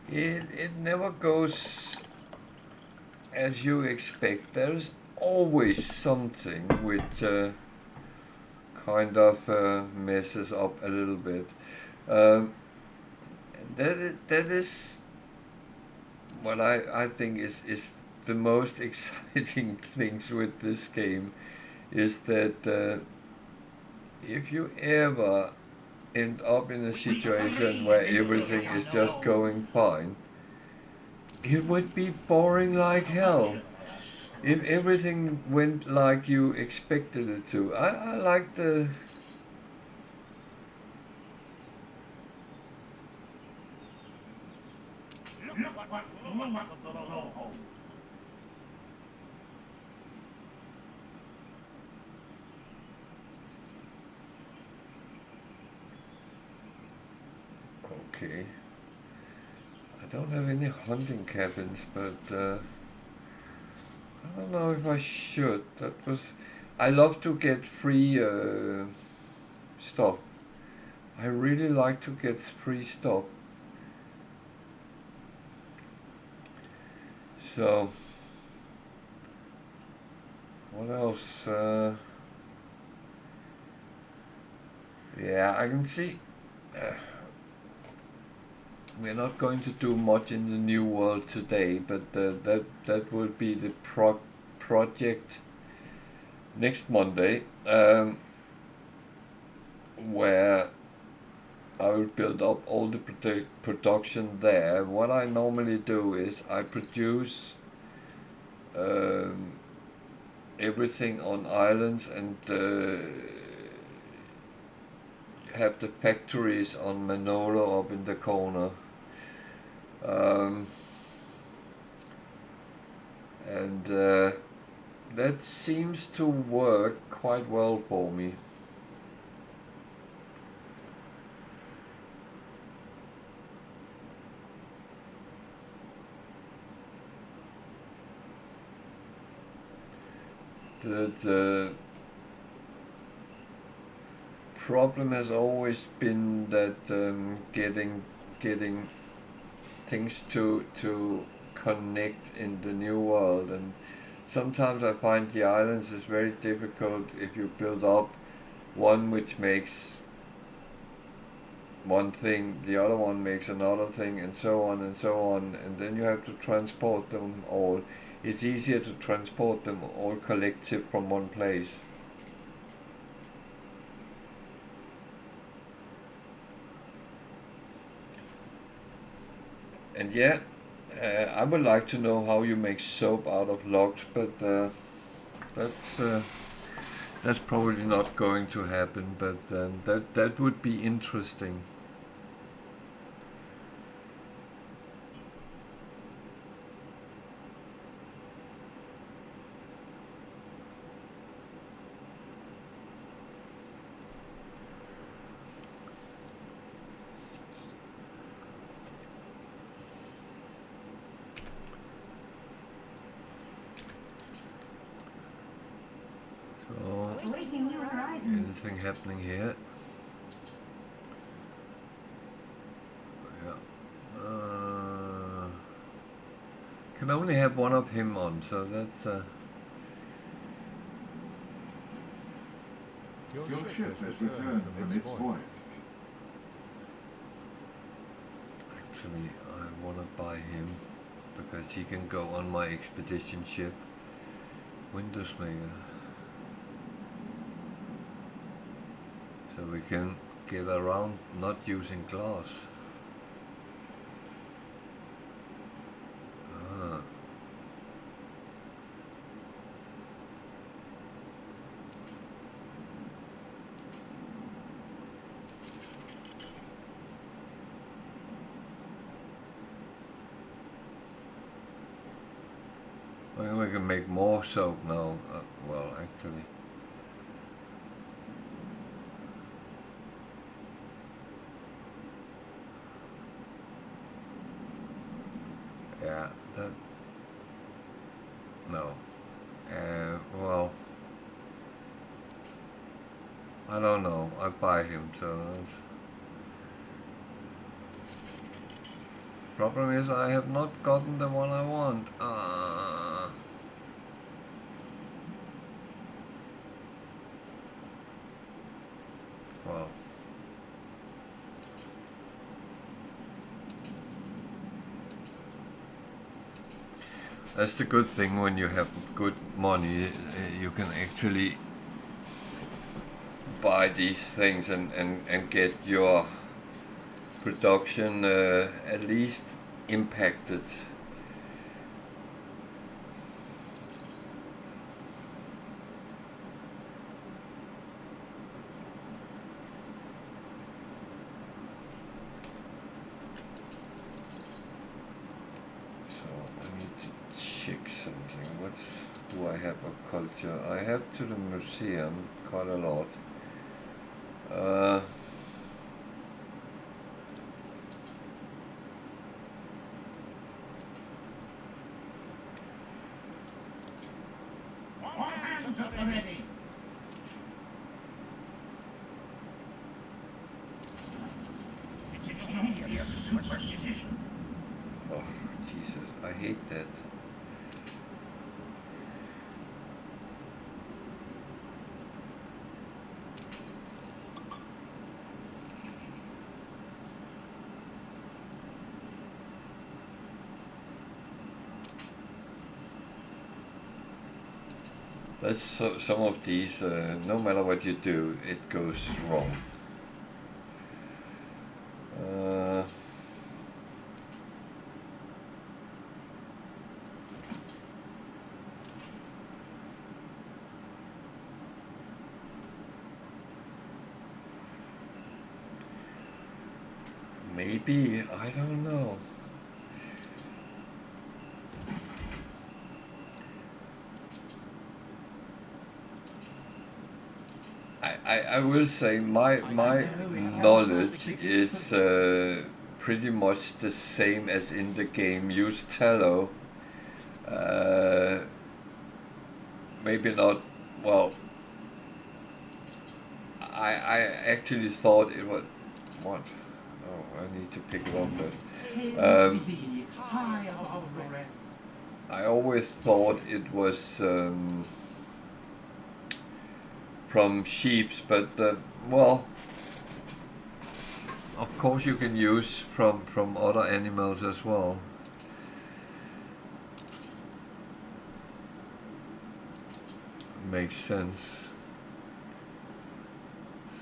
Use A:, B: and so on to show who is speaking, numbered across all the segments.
A: it never goes as you expect. There's always something which kind of messes up a little bit. Um, that is what I think is the most exciting things with this game is that if you ever end up in a situation where everything is just going fine, it would be boring like hell. If everything went like you expected it to. I like the. Okay. I don't have any hunting cabins, but I don't know if I should. That was. I love to get free stuff. I really like to get free stuff. So, what else? Yeah, I can see. We're not going to do much in the new world today, but that will be the project next Monday, where I will build up all the production there. What I normally do is I produce um, everything on islands and have the factories on Manolo up in the corner. Um, and that seems to work quite well for me. The problem has always been that getting things to connect in the new world, and sometimes I find the islands is very difficult if you build up one which makes one thing, the other one makes another thing, and so on and so on, and then you have to transport them all. It's easier to transport them all collective from one place. And yeah, I would like to know how you make soap out of logs, but that's uh, that's probably not going to happen. But that would be interesting. So, anything happening here? Yeah. Can only have one of him on, so that's.
B: Your ship has returned from its voyage.
A: Actually, I want to buy him because he can go on my expedition ship. Windows maker. So we can get around not using glass. Ah. Well, we can make more soap now. Well, actually. Yeah, that. No. Well, I don't know. I buy him, so. Problem is I have not gotten the one I want. Well. That's the good thing when you have good money, you can actually buy these things and get your production at least impacted. So I need to check something. What do I have of culture? I have to the museum quite a lot. Oh, Jesus, I hate that. That's some of these, no matter what you do, it goes wrong. Maybe, I don't know. I will say my knowledge is pretty much the same as in the game. Use tallow. Maybe not, well, I actually thought it was, what? Oh, I need to pick it up there. I always thought it was from sheep, but well, of course you can use from other animals as well. Makes sense.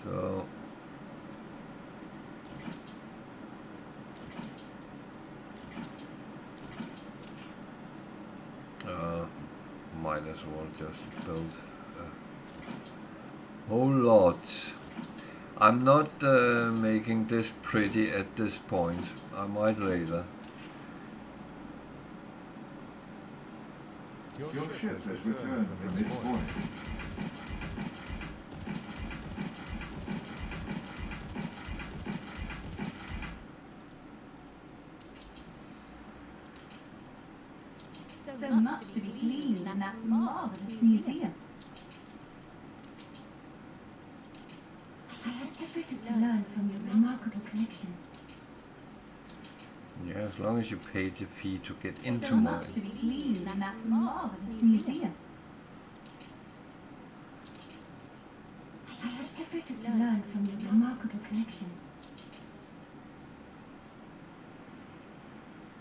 A: So might as well just build a whole lot. I'm not making this pretty at this point. I might later.
B: Your ship has returned from its point.
C: So much to be gleaned in that marvelous museum. I have everything to learn from your remarkable collections.
A: Yeah, as long as you pay the fee to get into
C: So
A: mine.
C: much to be gleaned in that marvelous museum. I have everything to learn from your remarkable collections.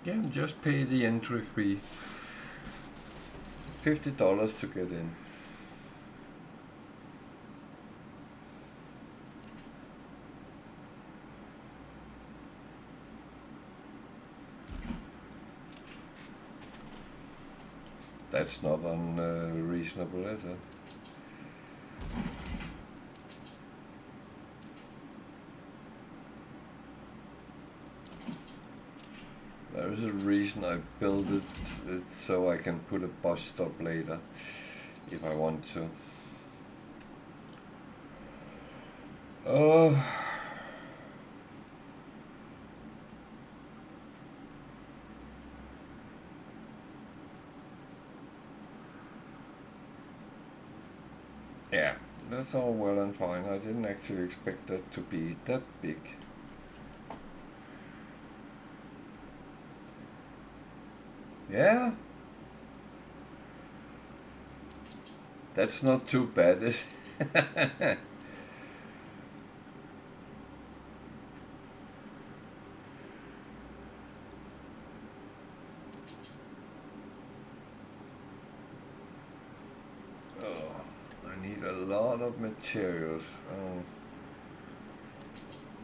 A: Yeah, just pay the entry fee. $50 to get in. That's not unreasonable, is it? There is a reason I built it so I can put a bus stop later if I want to. Yeah, that's all well and fine. I didn't actually expect that to be that big. Yeah. That's not too bad, is it? Oh, I need a lot of materials. Oh.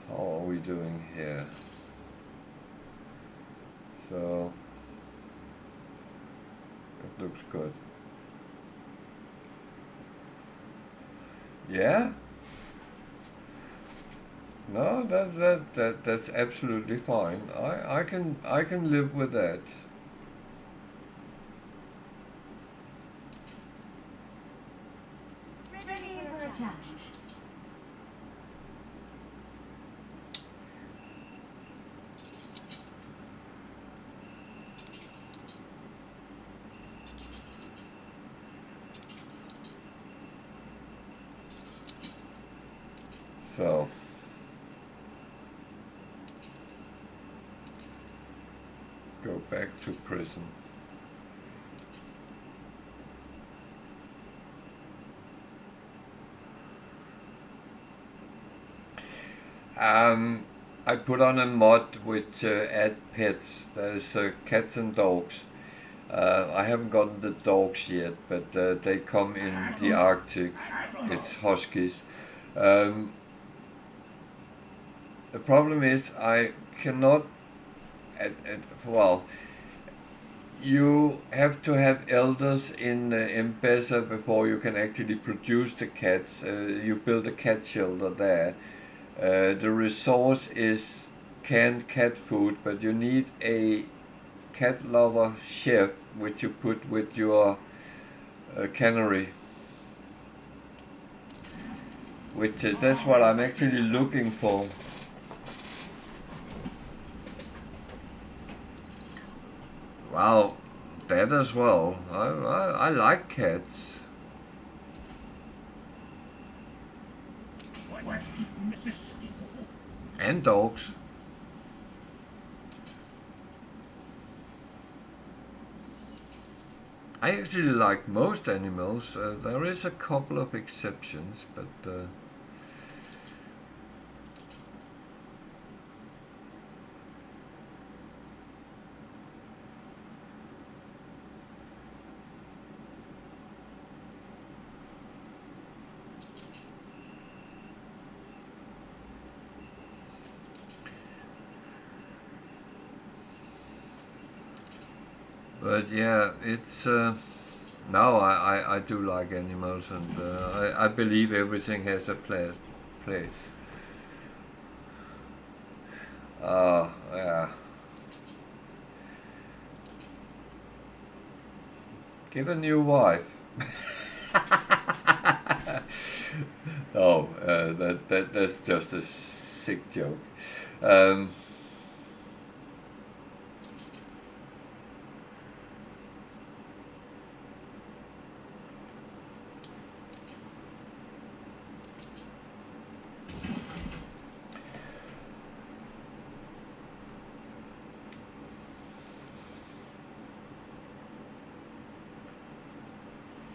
A: How are we doing here? So, it looks good. Yeah? No, that's absolutely fine. I can live with that.
C: Ready for a challenge.
A: So, go back to prison. I put on a mod which add pets. There's cats and dogs. I haven't gotten the dogs yet, but they come in the Arctic. It's huskies. Um, the problem is I cannot. Well, you have to have elders in Enbesa before you can actually produce the cats. You build a cat shelter there. The resource is canned cat food, but you need a cat lover chef, which you put with your cannery. Which that's what I'm actually looking for. Wow, that as well. I like cats and dogs. I actually like most animals. There is a couple of exceptions, but yeah, it's now I do like animals, and I believe everything has a place. Yeah. Get a new wife. Oh, that's just a sick joke. Um,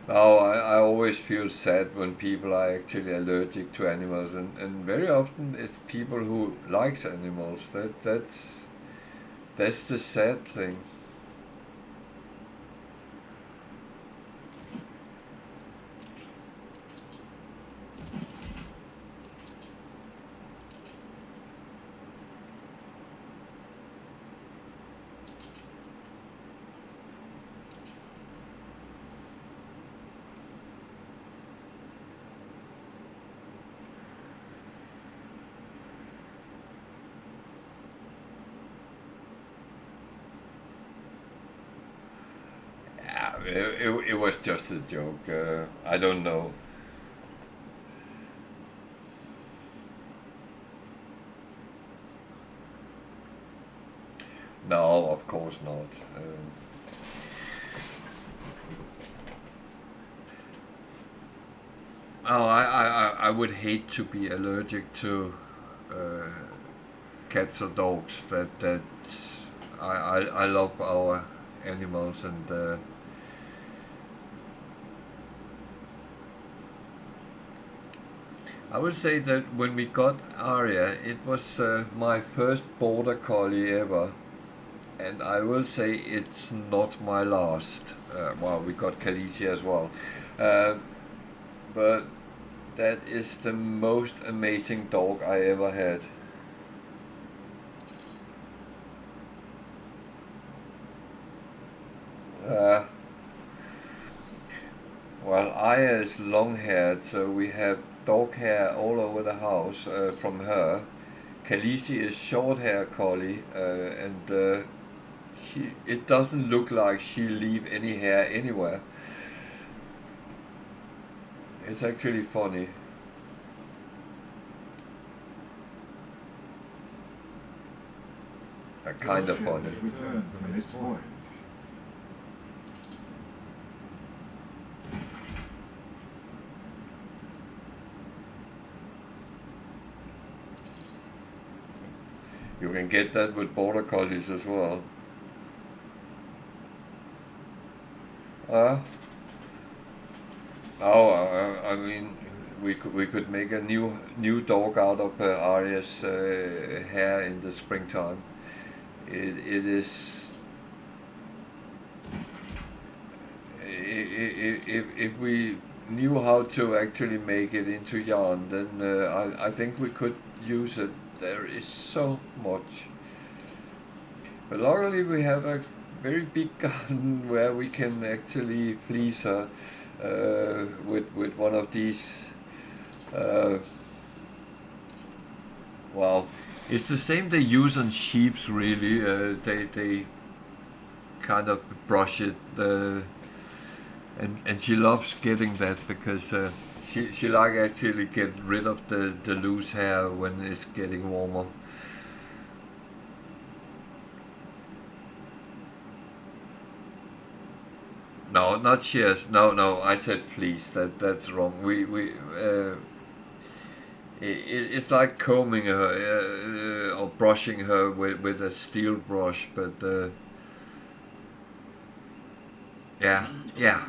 A: Oh, I always feel sad when people are actually allergic to animals, and very often it's people who likes animals. That's the sad thing. Yeah, it was just a joke. I don't know. No, of course not. Oh, I would hate to be allergic to cats or dogs. I love our animals, and I will say that when we got Aria, it was my first border collie ever, and I will say it's not my last. Well, we got Khaleesi as well, but that is the most amazing dog I ever had. Well, Aya is long-haired, so we have dog hair all over the house from her. Khaleesi is short-hair collie, and it doesn't look like she'll leave any hair anywhere. It's actually funny. Kind of funny.
B: Has returned from its voyage.
A: You can get that with border collies as well. I mean, we could make a new dog out of Arya's hair in the springtime. It is. If we knew how to actually make it into yarn, then I think we could use it. There is so much. But luckily we have a very big garden where we can actually fleece her with one of these. Well, it's the same they use on sheeps really. They kind of brush it, and she loves getting that because she like actually get rid of the loose hair when it's getting warmer. No, not shears. No, I said fleece. That's wrong. It's like combing her or brushing her with a steel brush, but yeah. Yeah,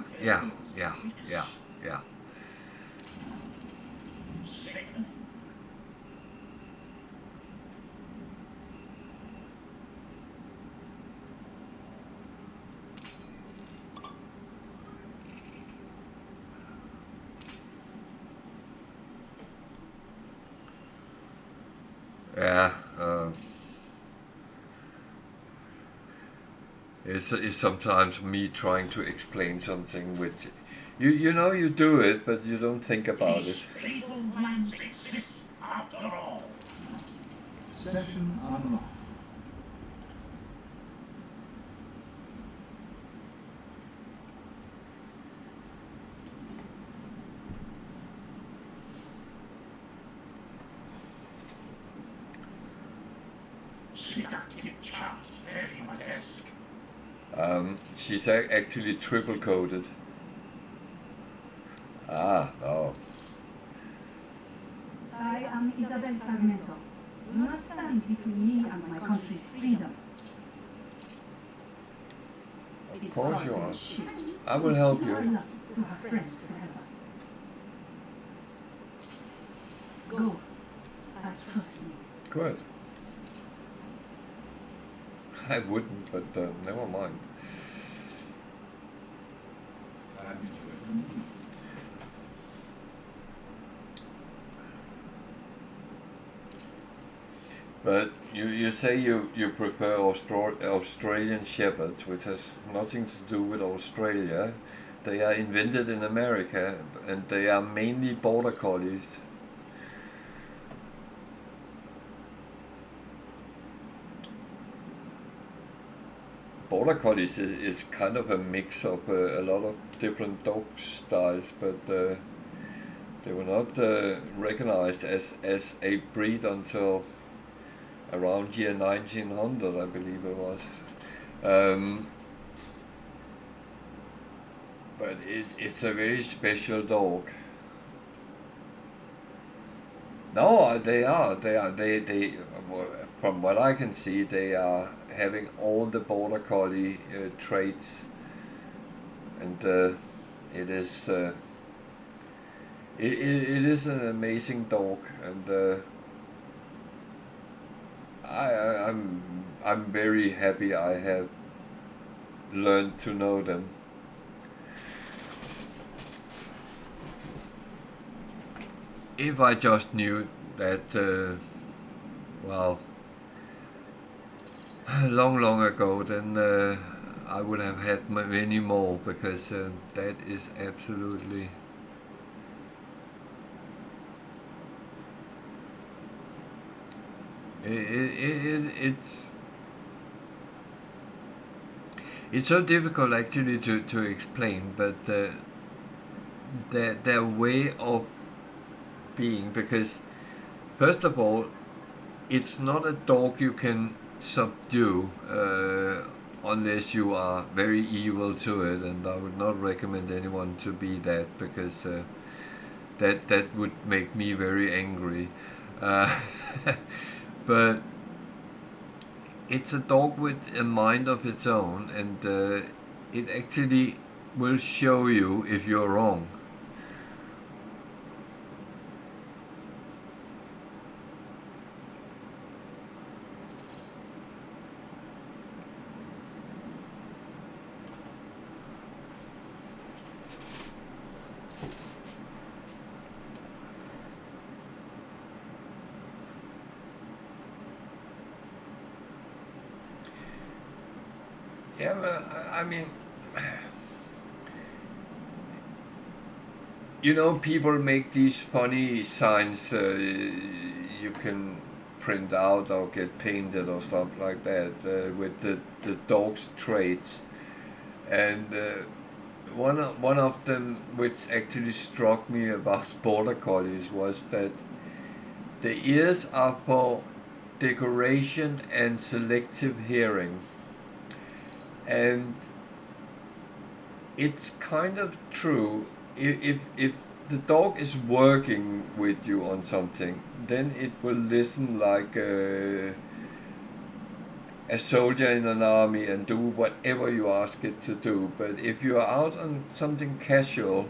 A: it's sometimes me trying to explain something which you know you do it, but you don't think about it.
D: Fabled lands exist after all.
B: Session unlocked.
D: Seductive charms bearing my desk.
A: She's actually triple coated. Oh.
C: I am Isabel Sarmiento. Do not stand between me and my country's freedom.
A: Of course you are. I will help
C: We are
A: you.
C: lucky to have friends to help us. Go. I trust you.
A: Good. I wouldn't, but never mind. But you say you prefer Australian Shepherds, which has nothing to do with Australia. They are invented in America, and they are mainly border collies. Border collies is kind of a mix of a lot of different dog styles, but they were not recognized as a breed until around year 1900, I believe it was. But it's a very special dog. No, they are. They. From what I can see, they are having all the border collie traits, and it is. It is an amazing dog, and I'm very happy I have learned to know them. If I just knew that, well, long ago, then I would have had many more, because that is absolutely. It's so difficult actually to explain, but their way of being, because first of all, it's not a dog you can subdue unless you are very evil to it, and I would not recommend anyone to be that, because that would make me very angry. Uh, but it's a dog with a mind of its own, and it actually will show you if you're wrong. Yeah, but I mean, you know, people make these funny signs you can print out or get painted or stuff like that with the dog's traits. And one of them, which actually struck me about border collies, was that the ears are for decoration and selective hearing. And it's kind of true. If the dog is working with you on something, then it will listen like a soldier in an army and do whatever you ask it to do. But if you are out on something casual,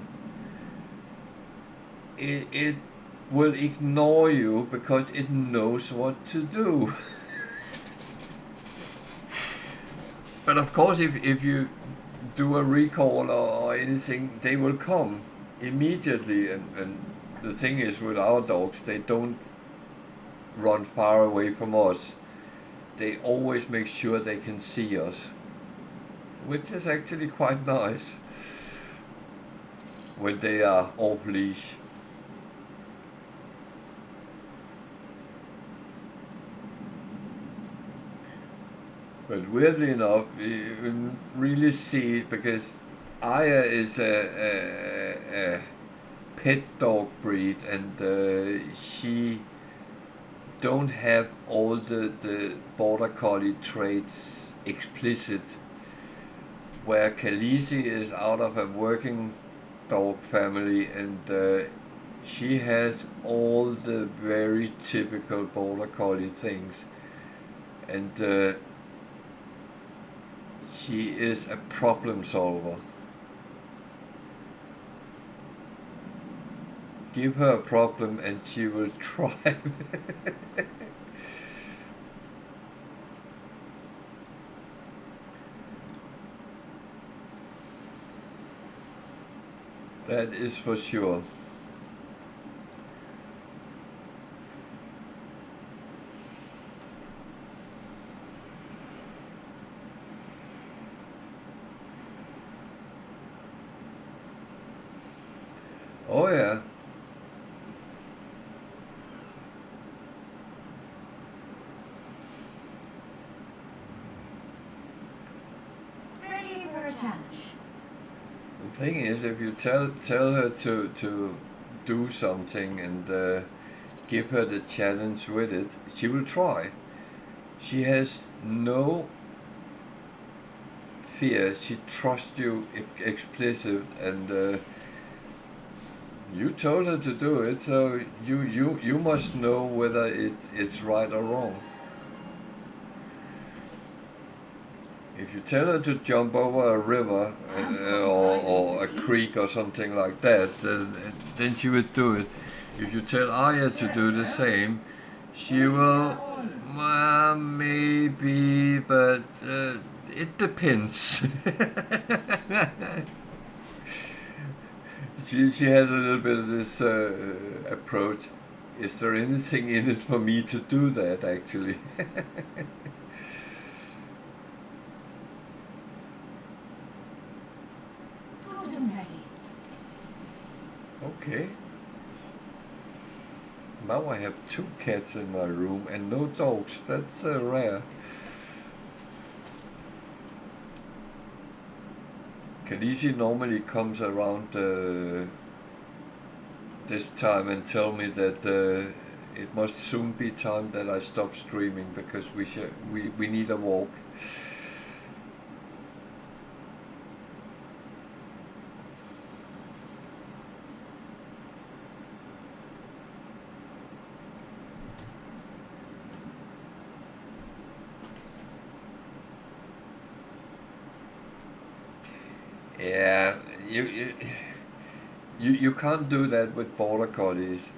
A: it will ignore you because it knows what to do. But of course, if you do a recall or anything, they will come immediately. And the thing is, with our dogs, they don't run far away from us. They always make sure they can see us, which is actually quite nice when they are off leash. But weirdly enough, you really see it, because Aya is a pet dog breed, and she don't have all the border collie traits explicit, where Khaleesi is out of a working dog family, and she has all the very typical border collie things, and she is a problem solver. Give her a problem and she will try. That is for sure. Oh yeah.
C: Ready for a challenge.
A: The thing is, if you tell her to do something and give her the challenge with it, she will try. She has no fear. She trusts you explicit, and You told her to do it, so you must know whether it's right or wrong. If you tell her to jump over a river or a creek or something like that, then she would do it. If you tell Arya to do the same, she will, maybe, but it depends. She has a little bit of this approach. Is there anything in it for me to do that, actually?
C: Good and ready.
A: Okay. Now I have 2 cats in my room and no dogs. That's rare. Khaleesi normally comes around this time and tell me that it must soon be time that I stop streaming because we need a walk. Yeah, you can't do that with border collies.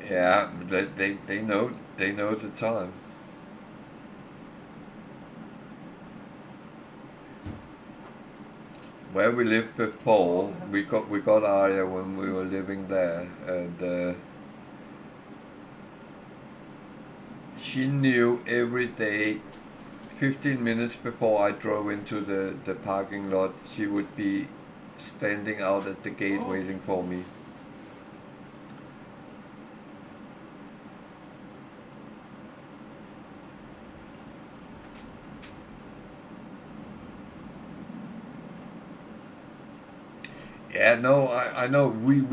A: Yeah, they know the time. Where we lived before, we got Arya when we were living there, and she knew every day. 15 minutes before I drove into the parking lot, she would be standing out at the gate waiting for me. Yeah, no, I know. We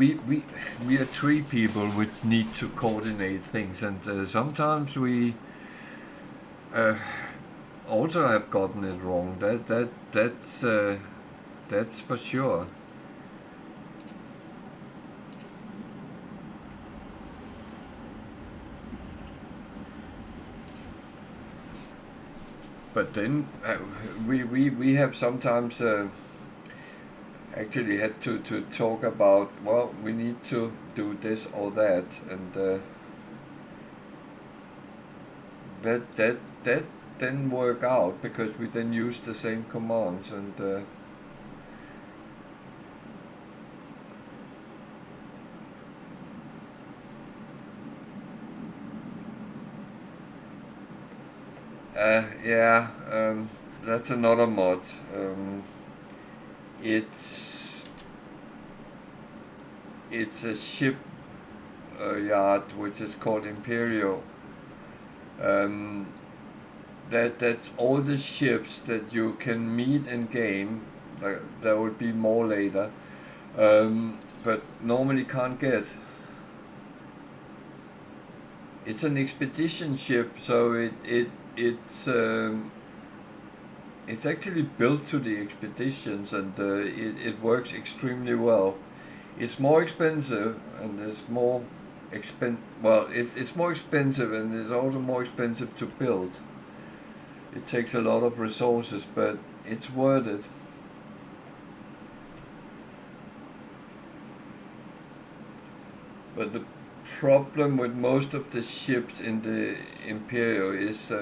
A: are 3 people which need to coordinate things, and sometimes we also have gotten it wrong. That's for sure. But then we have sometimes actually had to talk about, well, we need to do this or that, and that didn't work out because we then used the same commands, and yeah, that's another mod. It's a ship yard which is called Imperial. Um, that's all the ships that you can meet in game. There will be more later, but normally can't get. It's an expedition ship, so it's actually built to the expeditions, and it works extremely well. It's more expensive, and it's more it's more expensive, and it's also more expensive to build. It takes a lot of resources, but it's worth it. But the problem with most of the ships in the Imperial is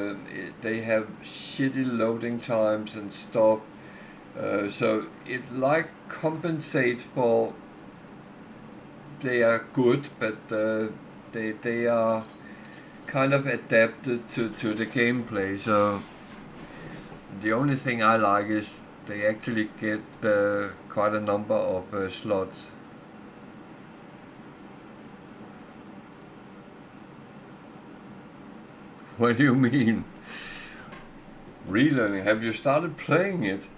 A: they have shitty loading times and stuff. So it like compensate for they are good, but they are kind of adapted to the gameplay. So the only thing I like is they actually get quite a number of slots. What do you mean? Relearning? Have you started playing it?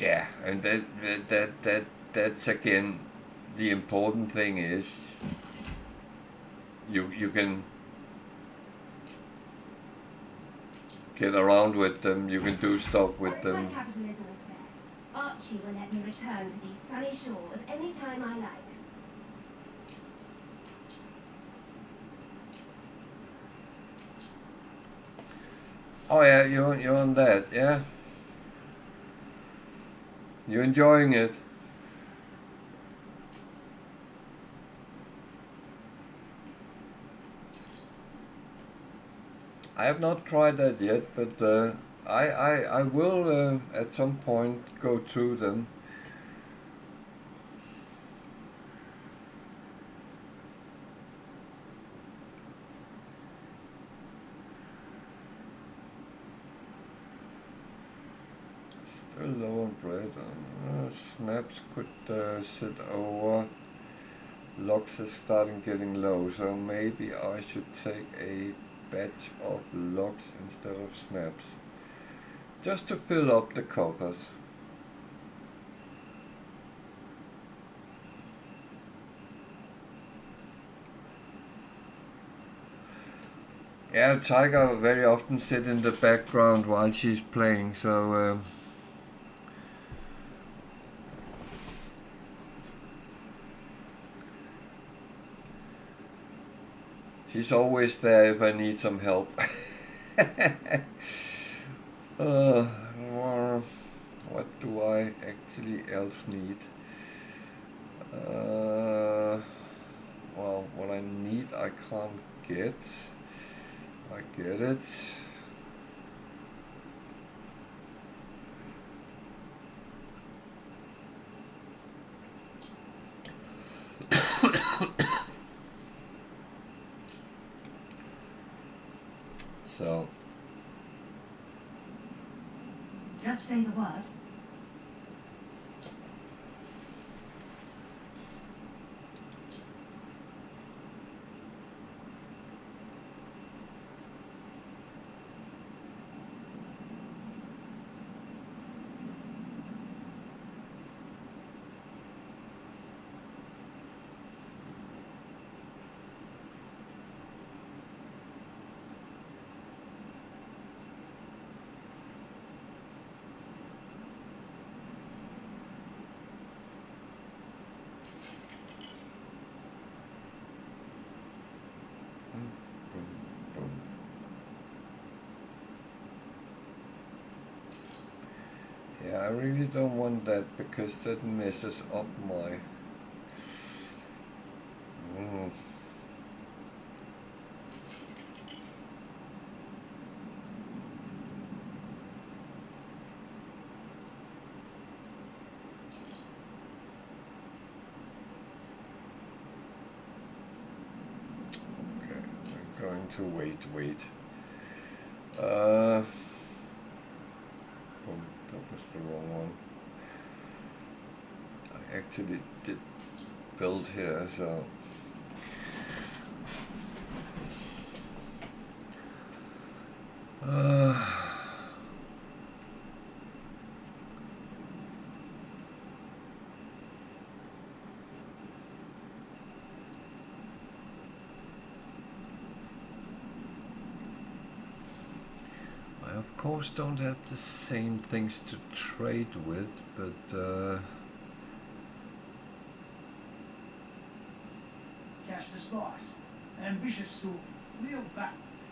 A: Yeah, and that's again the important thing is you can get around with them, you can do stuff with
E: Once my
A: them.
E: capital is all set, Archie will let me return to these sunny shores any time I like.
A: Oh yeah, you're on that, yeah? You're enjoying it. I have not tried that yet, but I will at some point go through them. Still low on bread. Snaps could sit over. Logs is starting getting low, so maybe I should take a batch of logs instead of snaps. Just to fill up the coffers. Yeah, Tiger very often sit in the background while she's playing, so she's always there if I need some help. What do I actually else need? Well, what I need I can't get. I get it. So
C: Just say the word.
A: yeah, I really don't want that because that messes up my Okay, I'm going to wait. Boom, that was the wrong one. I actually did build here, so I of course don't have the same things to trade with, but
F: Cash to spice. Ambitious sort. Real backwards.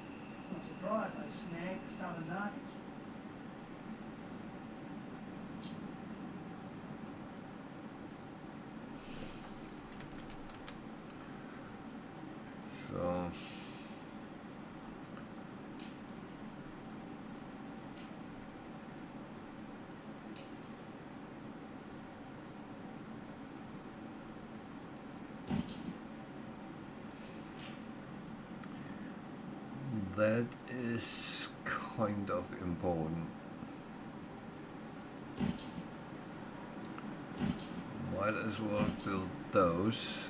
F: Not surprised they snagged the southern markets.
A: so that is kind of important. Might as well build those,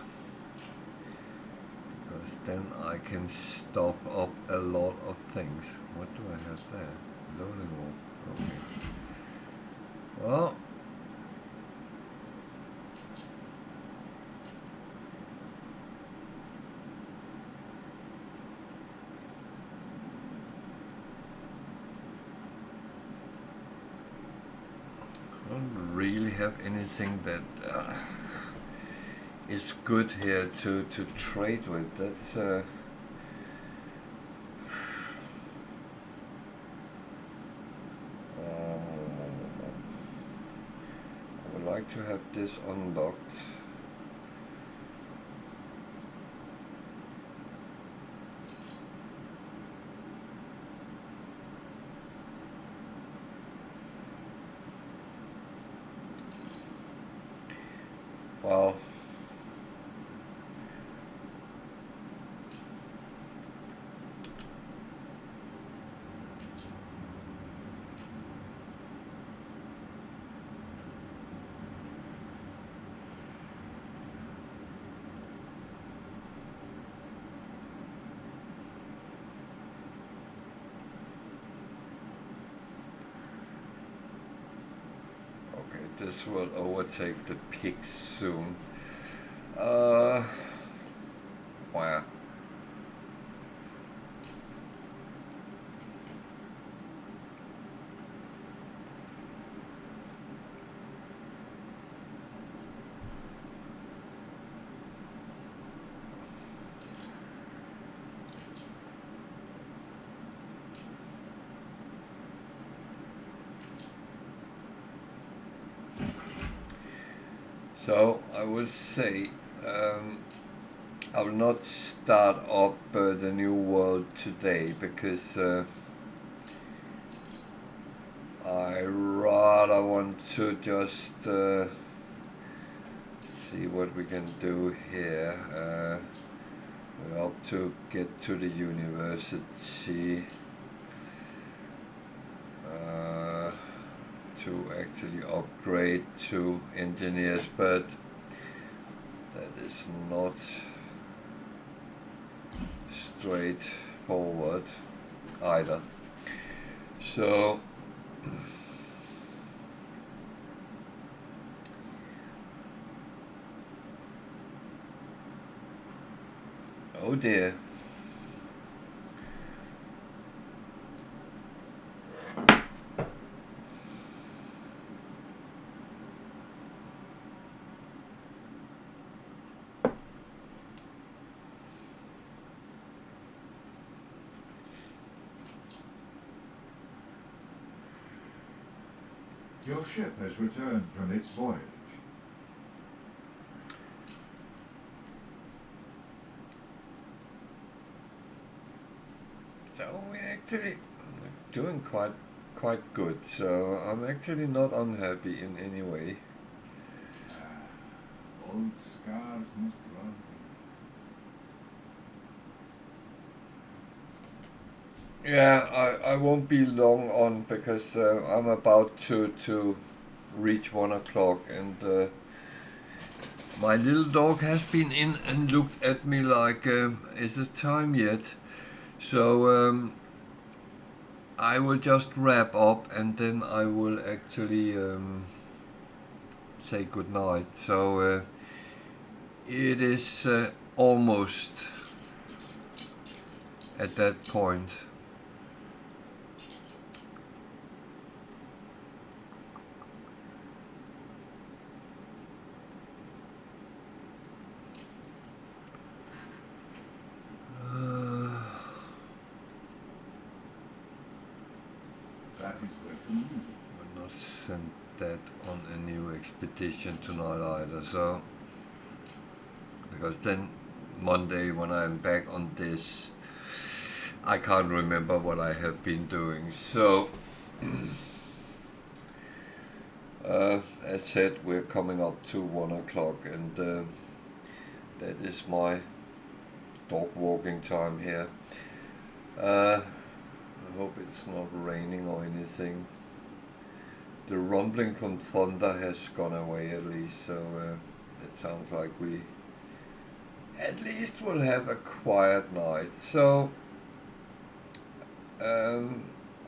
A: because then I can stop up a lot of things. What do I have there? Loading wall. Okay. Well, have anything that is good here to trade with. That's I would like to have this unlocked. Well, this will overtake the pigs soon. Wow. So I will say I will not start up the new world today because I rather want to just see what we can do here. We hope to get to the university to actually upgrade to engineers, but that is not straightforward either. So oh dear.
B: Your ship has returned from its voyage.
A: So we're actually doing quite good. So I'm actually not unhappy in any way.
B: Old scars must run.
A: Yeah, I won't be long on because I'm about to reach 1 o'clock and my little dog has been in and looked at me like, is it time yet? So I will just wrap up and then I will actually say good night. So it is almost at that point.
B: That is welcome.
A: Will not send that on a new expedition tonight either, so because then Monday when I'm back on this I can't remember what I have been doing. So as said, we're coming up to 1 o'clock and that is my dog walking time here. I hope it's not raining or anything. The rumbling from thunder has gone away at least, so it sounds like we at least will have a quiet night. So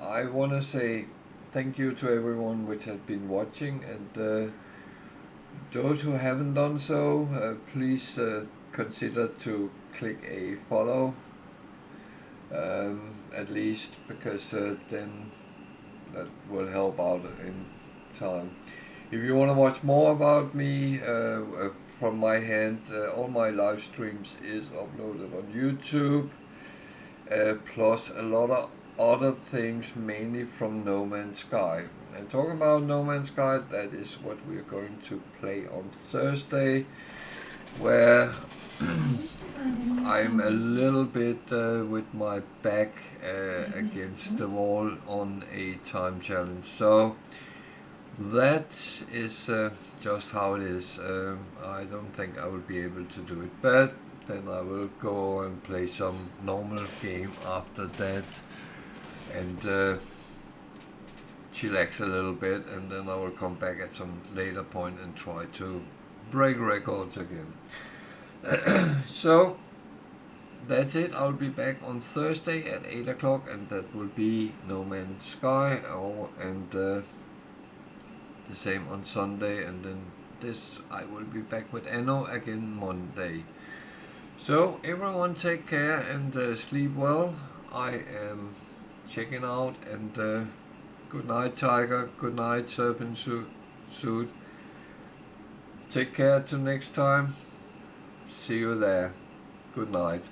A: I want to say thank you to everyone which has been watching, and those who haven't done so, please consider to click a follow. At least because then that will help out in time. If you want to watch more about me from my hand, all my live streams is uploaded on YouTube, plus a lot of other things, mainly from No Man's Sky. And talking about No Man's Sky, that is what we're going to play on Thursday, where I'm a little bit with my back against the wall on a time challenge. So that is just how it is. I don't think I will be able to do it, but then I will go and play some normal game after that and chillax a little bit, and then I will come back at some later point and try to break records again. So that's it. I'll be back on Thursday at 8 o'clock, and that will be No Man's Sky, and the same on Sunday, and then this I will be back with Anno again Monday. So everyone take care and sleep well. I am checking out, and good night Tiger, good night Surfing Suit. Take care till next time. See you there. Good night.